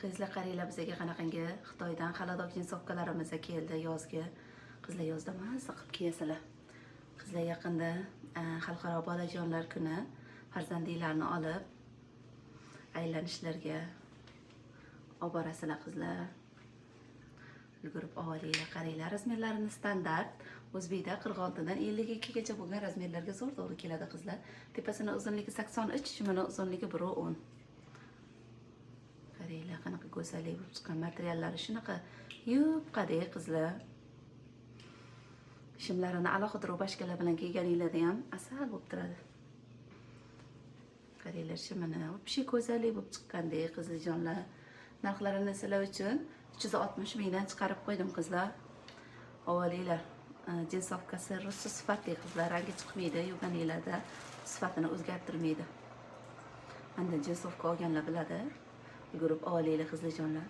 Qizlar qaranglar, bizga qanaqangi Xitoydan xalador jinsovkalarimiz keldi yozgi. Qizlar yozda mazza qilib kiyasizlar. Qizlar yaqinda xalqaro bolajonlar kuni farzandinglarni olib aylanishlarga olib borasizlar qizlar. Ulgurib olinglar, qaranglar, razmerlarini standart. O'zbekda 46 dan 52 gacha bo'lgan razmerlarga zo'r to'g'ri keladi qizlar. Tepasini uzunligi 83, shimini uzunligi 1.10. Qaranglar, qanaqa go'zallik bo'lib chiqqan, materiallari shunaqa yupqadek qizlar. Shimlarini alohida rubashkalar bilan kiyganinglarda ham asal bo'lib turadi. Qaranglar, shimini вообще go'zallik bo'lib chiqqandek qizlarjonlar. Narxlarini sizlar uchun 360 mingdan chiqarib qo'ydim qizlar. Olinglar. Jinsovkasi russi sifatli qizlar, rangi chiqmaydi, yuvganinglarda sifatini o'zgartirmaydi. Mana jinsovka olganlar biladi. Yugurib olinglar qizlarjonlar.